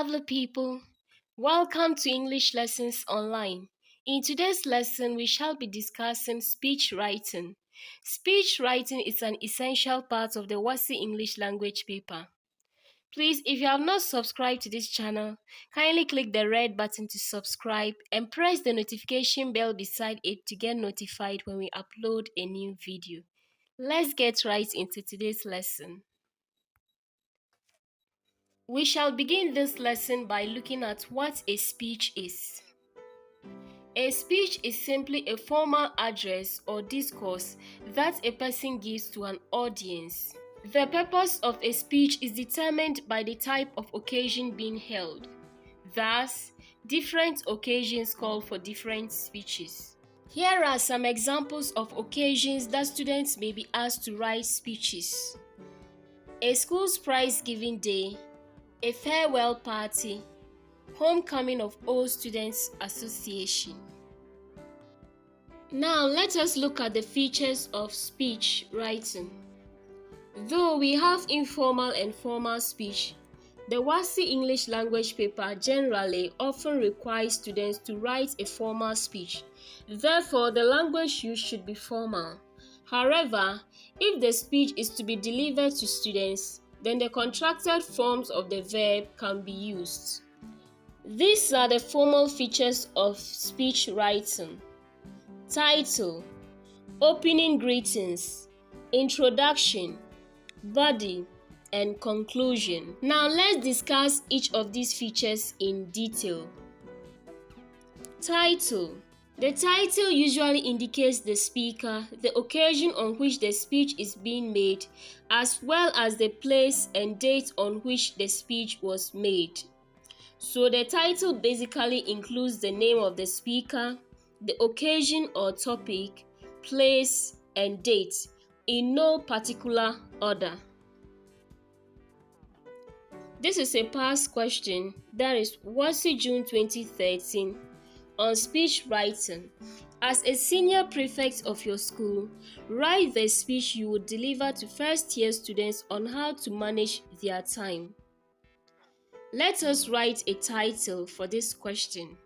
lovely people. Welcome to English Lessons Online. In today's lesson, we shall be discussing speech writing. Speech writing is an essential part of the Wassce English language paper. Please, if you have not subscribed to this channel, kindly click the red button to subscribe and press the notification bell beside it to get notified when we upload a new video. Let's get right into today's lesson. We shall begin this lesson by looking at what a speech is. A speech is simply a formal address or discourse that a person gives to an audience. The purpose of a speech is determined by the type of occasion being held. Thus, different occasions call for different speeches. Here are some examples of occasions that students may be asked to write speeches. A school's prize-giving day, a farewell party, homecoming of Old Students Association. Now let us look at the features of speech writing. Though we have informal and formal speech, the Wassce English language paper generally often requires students to write a formal speech. Therefore, the language used should be formal. However, if the speech is to be delivered to students, then the contracted forms of the verb can be used. These are the formal features of speech writing: title, opening greetings, introduction, body, and conclusion. Now let's discuss each of these features in detail. Title. The title usually indicates the speaker, the occasion on which the speech is being made, as well as the place and date on which the speech was made. So the title basically includes the name of the speaker, the occasion or topic, place, and date, in no particular order. This is a past question, that is Wassce June 2013. On speech writing. As a senior prefect of your school, write the speech you would deliver to first-year students on how to manage their time. Let us write a title for this question.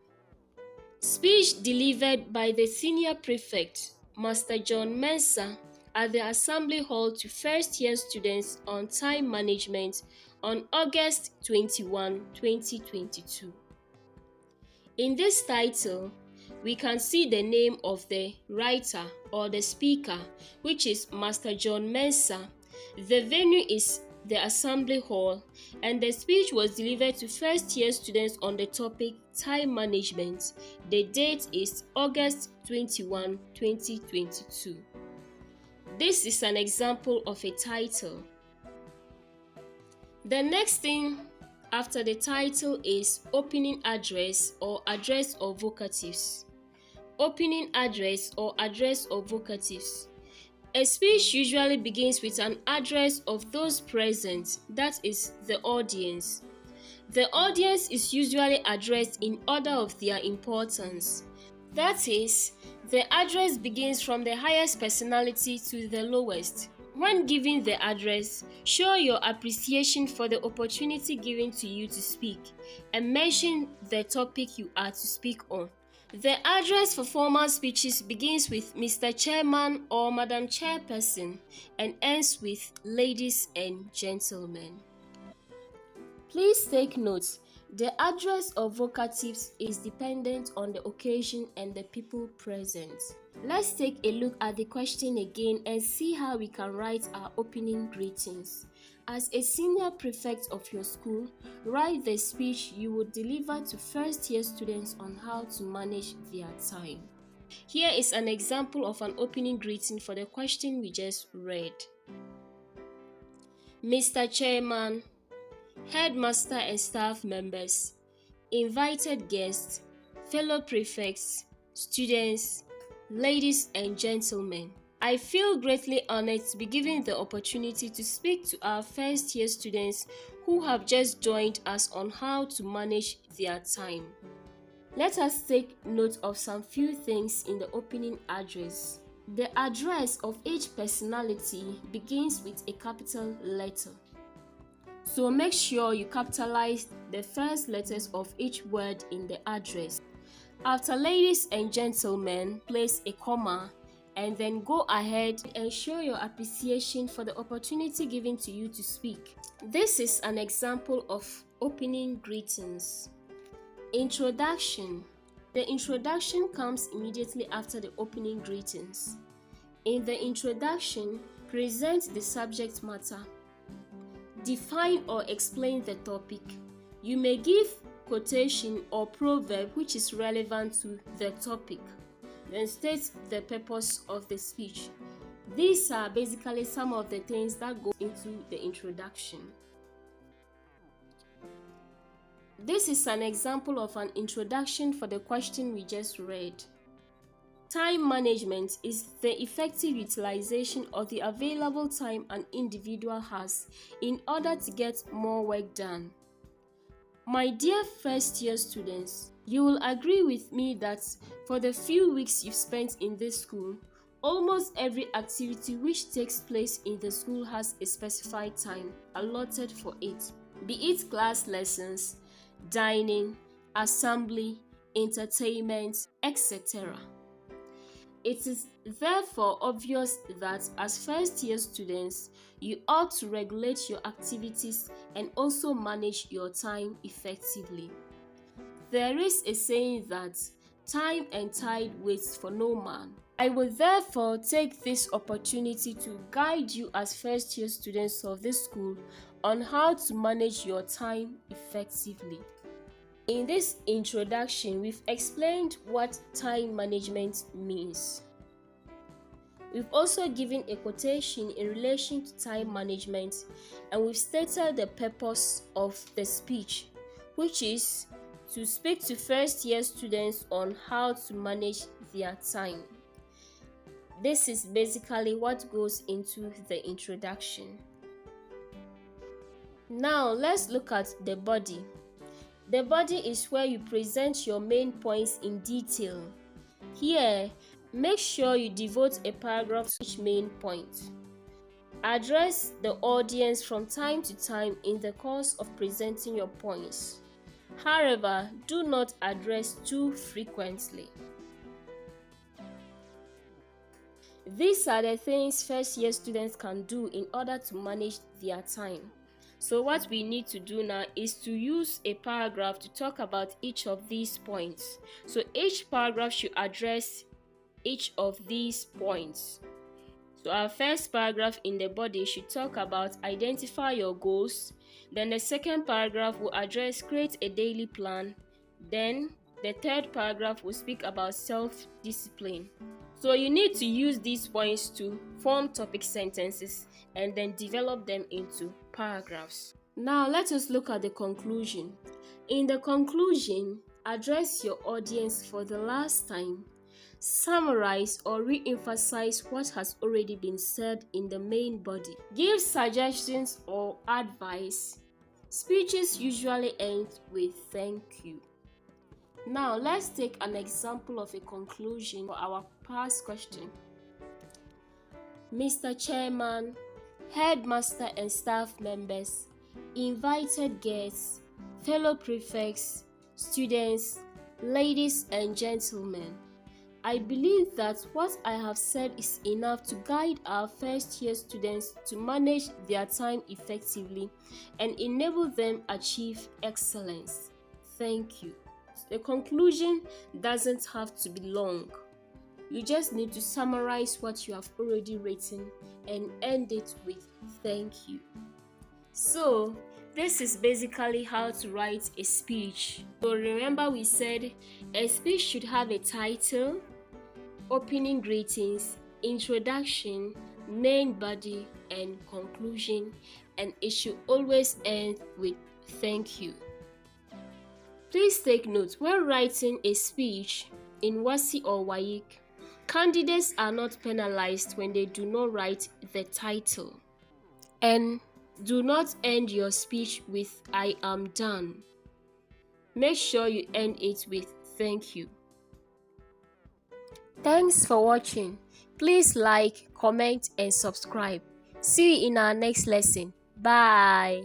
Speech delivered by the senior prefect, Master John Mensah, at the Assembly Hall to first-year students on time management on August 21, 2022. In this title, we can see the name of the writer or the speaker, which is Master John Mensah. The venue is the Assembly Hall, and the speech was delivered to first-year students on the topic time management. The date is August 21, 2022. This is an example of a title. The next thing after the title is opening address or address of vocatives. Opening address or address of vocatives. A speech usually begins with an address of those present, that is, the audience. The audience is usually addressed in order of their importance. That is, the address begins from the highest personality to the lowest. When giving the address, show your appreciation for the opportunity given to you to speak and mention the topic you are to speak on. The address for formal speeches begins with Mr. Chairman or Madam Chairperson and ends with ladies and gentlemen. Please take note, the address of vocatives is dependent on the occasion and the people present. Let's take a look at the question again and see how we can write our opening greetings. As a senior prefect of your school, write the speech you would deliver to first-year students on how to manage their time. Here is an example of an opening greeting for the question we just read. Mr. Chairman, Headmaster and staff members, invited guests, fellow prefects, students, ladies and gentlemen, I feel greatly honored to be given the opportunity to speak to our first-year students who have just joined us on how to manage their time. Let us take note of some few things in the opening address. The address of each personality begins with a capital letter. So make sure you capitalize the first letters of each word in the address. After ladies and gentlemen, place a comma and then go ahead and show your appreciation for the opportunity given to you to speak. This is an example of opening greetings. Introduction. The introduction comes immediately after the opening greetings. In the introduction, present the subject matter. Define or explain the topic. You may give quotation or proverb which is relevant to the topic. Then state the purpose of the speech. These are basically some of the things that go into the introduction. This is an example of an introduction for the question we just read. Time management is the effective utilization of the available time an individual has in order to get more work done. My dear first-year students, you will agree with me that for the few weeks you've spent in this school, almost every activity which takes place in the school has a specified time allotted for it, be it class lessons, dining, assembly, entertainment, etc. It is therefore obvious that as first-year students, you ought to regulate your activities and also manage your time effectively. There is a saying that time and tide waits for no man. I will therefore take this opportunity to guide you as first-year students of this school on how to manage your time effectively. In this introduction, we've explained what time management means. We've also given a quotation in relation to time management, and we've stated the purpose of the speech, which is to speak to first-year students on how to manage their time. This is basically what goes into the introduction. Now, let's look at the body. The body is where you present your main points in detail. Here, make sure you devote a paragraph to each main point. Address the audience from time to time in the course of presenting your points. However, do not address too frequently. These are the things first-year students can do in order to manage their time. So what we need to do now is to use a paragraph to talk about each of these points. So each paragraph should address each of these points. So our first paragraph in the body should talk about identify your goals. Then the second paragraph will address create a daily plan. Then the third paragraph will speak about self-discipline. So you need to use these points to form topic sentences and then develop them into paragraphs. Now let us look at the conclusion. In the conclusion, address your audience for the last time. Summarize or re-emphasize what has already been said in the main body. Give suggestions or advice. Speeches usually end with thank you. Now let's take an example of a conclusion for our past question. Mr. Chairman, headmaster and staff members, invited guests, fellow prefects, students, ladies and gentlemen, I believe that what I have said is enough to guide our first-year students to manage their time effectively and enable them achieve excellence. Thank you. The conclusion doesn't have to be long. You just need to summarize what you have already written and end it with thank you. So, this is basically how to write a speech. So remember we said a speech should have a title, opening greetings, introduction, main body, and conclusion, and it should always end with thank you. Please take note, when writing a speech in Wassce or waec, candidates are not penalized when they do not write the title. And do not end your speech with I am done. Make sure you end it with thank you. Thanks for watching. Please like, comment, and subscribe. See you in our next lesson. Bye.